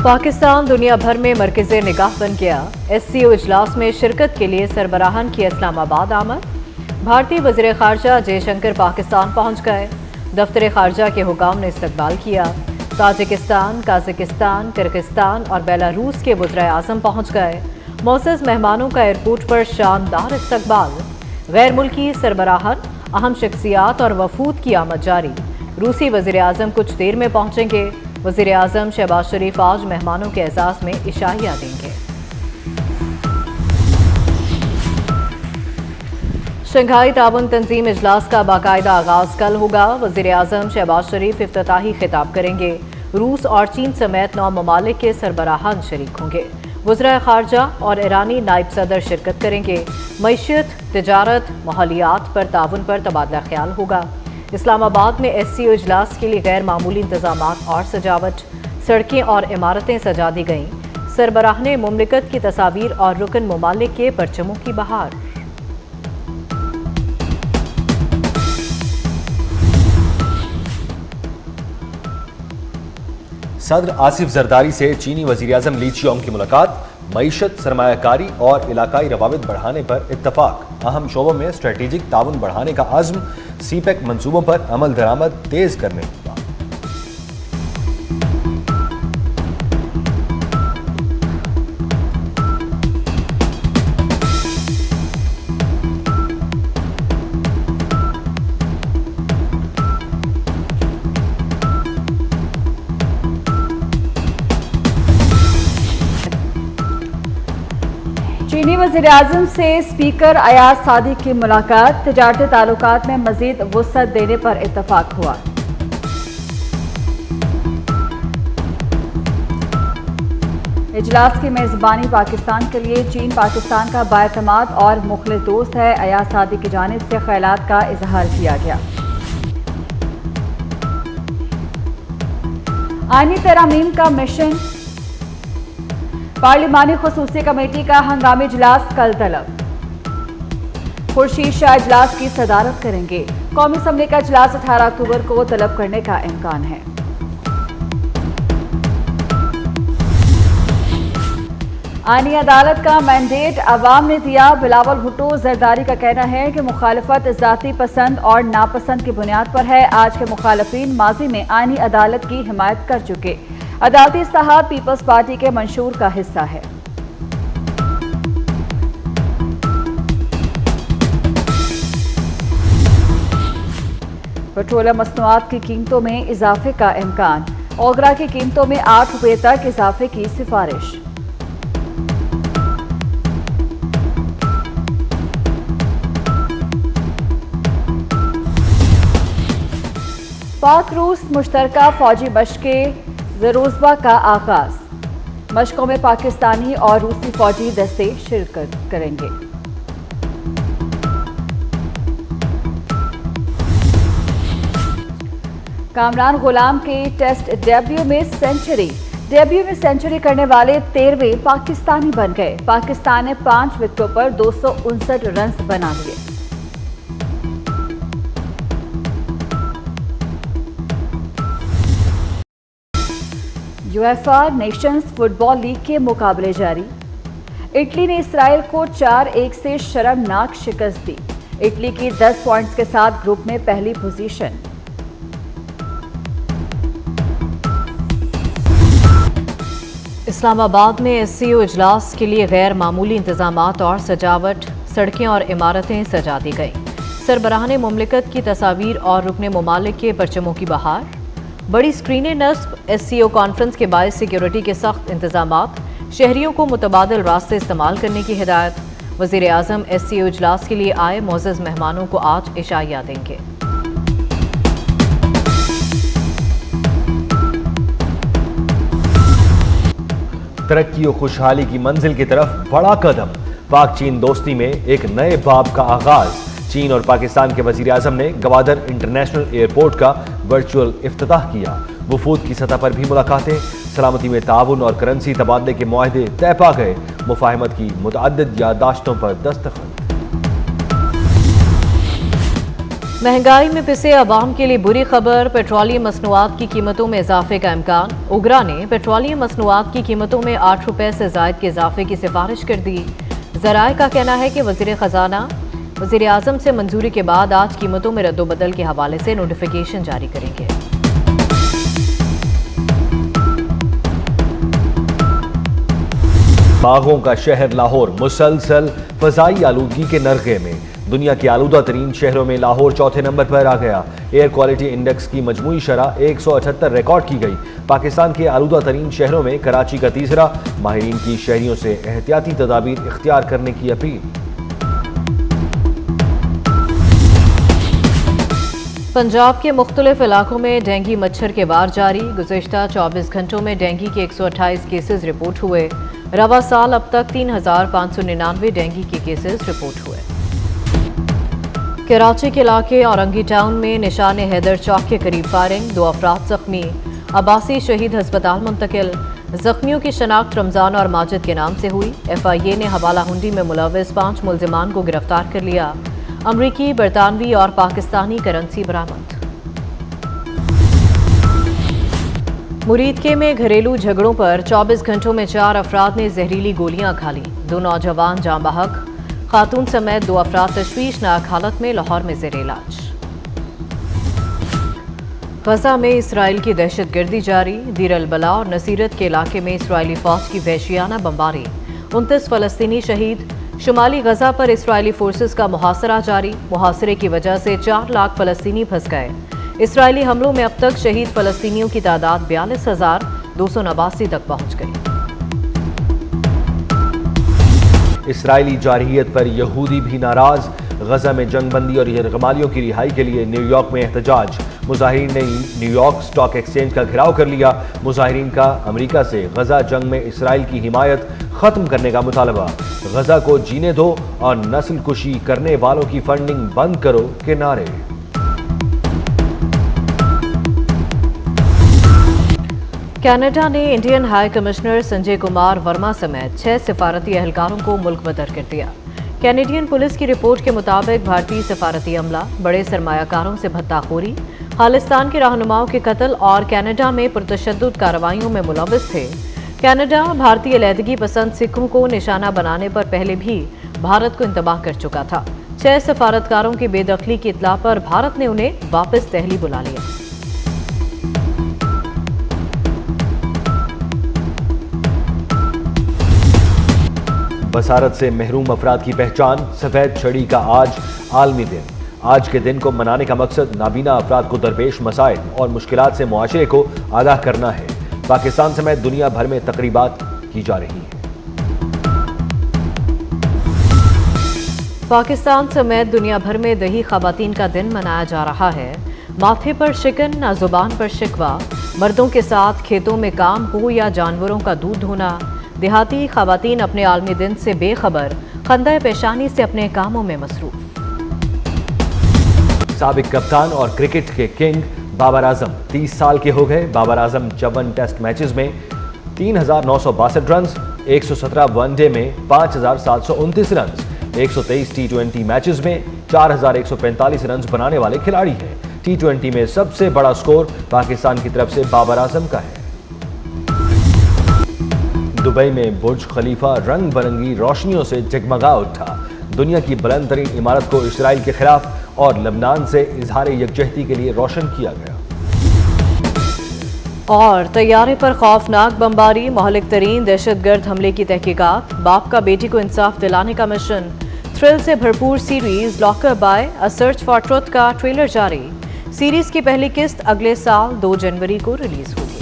पाकिस्तान दुनिया भर में मरकज़े निगाह बन गया। SCO इजलास में शिरकत के लिए सरबराहान की इस्लामाबाद आमद। भारतीय वज़ीर ख़ारजा जयशंकर पाकिस्तान पहुँच गए। दफ्तर ख़ारजा के हुकाम ने इस्तकबाल किया। ताजिकिस्तान, काज़ाकिस्तान, किर्गिस्तान और बेलारूस के वज़ीर आज़म पहुँच गए। मोअज़्ज़ज़ मेहमानों का एयरपोर्ट पर शानदार इस्तकबाल। गैर मुल्की सरबराहान, अहम शख्सियात और वफूद की आमद जारी। रूसी वज़ीर आज़म कुछ देर में पहुँचेंगे। वज़ीर आज़म शहबाज शरीफ आज मेहमानों के एजाज़ में इशाइया देंगे। शंघाई ताउन तंजीम इजलास का बाकायदा आगाज़ कल होगा। वज़ीर आज़म शहबाज शरीफ इफ्तिताही खिताब करेंगे। रूस और चीन समेत 9 ममालिक के सरबराहान शरीक होंगे। वज़ीर ख़ारजा और ईरानी नायब सदर शिरकत करेंगे। मईशत, तिजारत, माहौलियात पर ताउन पर तबादला ख्याल होगा। इस्लामाबाद में SCO इजलास के लिए गैर मामूली इंतजामात और सजावट। सड़कें और इमारतें सजा दी गईं। सरबराहने मुमलिकत की तस्वीर और रुकन ममालिक के परचमों की बहार। सदर आसिफ जरदारी से चीनी वज़ीर आज़म ली चियोंग की मुलाकात। मईशत, सरमायाकारी और इलाकाई रवाबित बढ़ाने पर इत्तफाक। अहम शोबों में स्ट्रेटेजिक ताउन बढ़ाने का आज़म। CPEC मंसूबों पर अमल दरामद तेज करने की बात। चीनी वज़ीर आज़म से स्पीकर अयाज सादिक की मुलाकात। तिजारती ताल्लुकात में मज़ीद वुसअत देने पर इत्तफाक हुआ। इजलास की मेज़बानी पाकिस्तान के लिए चीन पाकिस्तान का बाएतमाद और मुखलिस दोस्त है। अयाज सादिक की जानिब से ख्यालात का इजहार किया गया। आईनी तरामीम का मिशन। पार्लिमानी खुसूसी कमेटी का हंगामी इजलास कल तलब। खुर्शीद शाह इजलास की सदारत करेंगे। कौमी असम्बली का इजलास 18 अक्टूबर को तलब करने का इम्कान है। आईनी अदालत का मैंडेट अवाम ने दिया। बिलावल भुट्टो जरदारी का कहना है कि मुखालफत ज़ाती पसंद और नापसंद की बुनियाद पर है। आज के मुखालफीन माजी में आईनी अदालत की हिमायत कर चुके। अदालती इस्लाहात पीपल्स पार्टी के मंशूर का हिस्सा है। पेट्रोलियम मसनूआत की कीमतों में इजाफे का इम्कान। ओगरा की कीमतों में 8 रुपये तक इजाफे की सिफारिश। पाक रूस मुश्तरका फौजी मशक़े ज़रोज़बा का आगाज। मशकों में पाकिस्तानी और रूसी फौजी दस्ते शिरकत करेंगे। कामरान गुलाम के टेस्ट डेब्यू में सेंचुरी करने वाले 13वें पाकिस्तानी बन गए। पाकिस्तान ने 5 विकेटों पर 259 रन बना लिए। UEFA नेशंस फुटबॉल लीग के मुकाबले जारी। इटली ने इसराइल को 4-1 से शर्मनाक शिकस्त दी। इटली की 10 पॉइंट्स के साथ ग्रुप में पहली पोजीशन। इस्लामाबाद में SCO इजलास के लिए गैर मामूली इंतजामात और सजावट। सड़कें और इमारतें सजा दी गईं। सरबराहाने मुमलिकत की तस्वीर और रुकने ममालिक के परचमों की बहार। बड़ी स्क्रीनें नस्ब। SCO कॉन्फ्रेंस के बायस सिक्योरिटी के सख्त इंतजामात। शहरियों को मुतबादिल रास्ते इस्तेमाल करने की हिदायत। वज़ीर आज़म SCO इजलास के लिए आए मुअज़्ज़ज़ मेहमानों को आज इशाइया देंगे। तरक्की और खुशहाली की मंजिल की तरफ बड़ा कदम। पाक चीन दोस्ती में एक नए बाब का आगाज। चीन और पाकिस्तान के वज़ीर आज़म ने गवादर इंटरनेशनल एयरपोर्ट का वर्चुअल इफ्तिताह किया। वफूद की सतह पर भी मुलाकातें। सलामती में ताउन और करेंसी तबादले के मुआहदे तय पा गए। मुफाहमत की मुतअद्दिद याददाश्तों पर दस्तखत। महंगाई में पिसे अवाम के लिए बुरी खबर, पेट्रोलियम मसनूआत की कीमतों में इजाफे का इम्कान। उगरा ने पेट्रोलियम मसनूआत की कीमतों में 8 रुपये से जायद के इजाफे की सिफारिश कर दी। ज़राए का कहना है कि वज़ीर ख़जाना वज़ीर आज़म से मंजूरी के बाद आज कीमतों में रद्दोबदल के हवाले से नोटिफिकेशन जारी करेंगे। बागों का शहर लाहौर मुसलसल फ़ज़ाई आलूदगी के नरगे में। दुनिया के आलूदा तरीन शहरों में लाहौर चौथे नंबर पर आ गया। एयर क्वालिटी इंडेक्स की मजमूई शरह 178 रिकॉर्ड की गई। पाकिस्तान के आलूदा तरीन शहरों में कराची का तीसरा। माहिरीन की शहरियों से एहतियाती तदाबीर इख्तियार करने की अपील। पंजाब के मुख्तलिफ इलाकों में डेंगू मच्छर के वार जारी। गुज़िश्ता 24 घंटों में डेंगू के 128 केसेस रिपोर्ट हुए। रवा साल अब तक 3599 डेंगू के केसेस रिपोर्ट हुए। कराची के इलाके औरंगी टाउन में निशान हैदर चौक के करीब फायरिंग, 2 अफराद जख्मी। अब्बासी शहीद अस्पताल मुंतकिल। जख्मियों की शनाख्त रमजान और माजिद के नाम से हुई। FIA ने हवाला हुंडी में मुलविस 5 मुल्जिमान को गिरफ्तार कर लिया। अमरीकी, बरतानवी और पाकिस्तानी करेंसी बरामद। मुरीदके में घरेलू झगड़ों पर 24 घंटों में 4 अफराद ने जहरीली गोलियां खा ली। 2 नौजवान जाँ बहक, खातून समेत 2 अफराद तशवीशनाक हालत में लाहौर में ज़ेर इलाज। गजा में इसराइल की दहशत गर्दी जारी। दीर अल बला और नसीरत के इलाके में इसराइली फौज की वहशियाना बमबारी, 29 फ़लस्तीनी शहीद। शुमाली गजा पर इसराइली फोर्सेस का मुहासरा जारी। मुहासरे की वजह से 4 लाख फ़लस्तीनी फंस गए। इसराइली हमलों में अब तक शहीद फ़लस्तीनियों की तादाद 42,289 तक पहुँच गई। इसराइली जारहियत पर यहूदी भी नाराज। गजा में जंगबंदी और यरगमालियों की रिहाई के लिए न्यूयॉर्क में एहतजाज। मुजाहिरीन ने न्यूयॉर्क स्टॉक एक्सचेंज का घेराव कर लिया। मुजाहिरीन का अमेरिका से गजा जंग में इसराइल की हिमायत खत्म करने का मुतालबा। गजा को जीने दो और नस्ल कुशी करने वालों की फंडिंग बंद करो के नारे। कनाडा ने Indian high commissioner Sanjay Kumar Verma समेत 6 सिफारती एहलकारों को मुल्क बदर कर दिया। कैनेडियन पुलिस की रिपोर्ट के मुताबिक भारतीय सफारती अमला बड़े सरमायाकारों से भत्ताखोरी, खालिस्तान के रहनुमाओं के कत्ल और कनाडा में पुरतशद्दुद कार्रवाइयों में मुलव्विस थे। कनाडा भारतीय अलहदगी पसंद सिखों को निशाना बनाने पर पहले भी भारत को इंतबाह कर चुका था। 6 सफारतकारों की बेदखली की इत्ला पर भारत ने उन्हें वापस दिल्ली बुला लिया। बसारत से महरूम अफराद की पहचान। सफ़ेद छड़ी का आज आलमी दिन। आज के दिन को मनाने का मकसद नाबीना अफराद को दरपेश मसाइल और मुश्किलात से मुआशरे को आगाह करना है। पाकिस्तान समेत दुनिया भर में तकरीबात की जा रही हैं। पाकिस्तान समेत दुनिया भर में दही ख़वातीन का दिन मनाया जा रहा है। माथे पर शिकन न जुबान पर शिकवा। मर्दों के साथ खेतों में काम हो या जानवरों का दूध धोना। देहाती ख़वातीन अपने आलमी दिन से बेखबर, खंदा पेशानी से अपने कामों में मसरूफ। साबिक कप्तान और क्रिकेट के किंग बाबर आजम 30 साल के हो गए। बाबर आजम 54 टेस्ट मैचेस में 3,962 रन, 117 वनडे में 5,729 रन, 123 T20 मैचेस में 4,145 रन बनाने वाले खिलाड़ी हैं। T20 में सबसे बड़ा स्कोर पाकिस्तान की तरफ से बाबर आजम का है। दुबई में बुर्ज खलीफा रंग बिरंगी रोशनियों से जगमगा उठा। दुनिया की बुलंद तरीन इमारत को इसराइल के खिलाफ और लबनान से इजहार यकजहती के लिए रोशन किया गया। और तैयारे पर खौफनाक बमबारी, महलिक तरीन दहशतगर्द हमले की तहकीकात। बाप का बेटी को इंसाफ दिलाने का मिशन। थ्रिल से भरपूर series lockup by a search for truth का ट्रेलर जारी। सीरीज की पहली किस्त अगले साल 2 जनवरी को रिलीज होगी।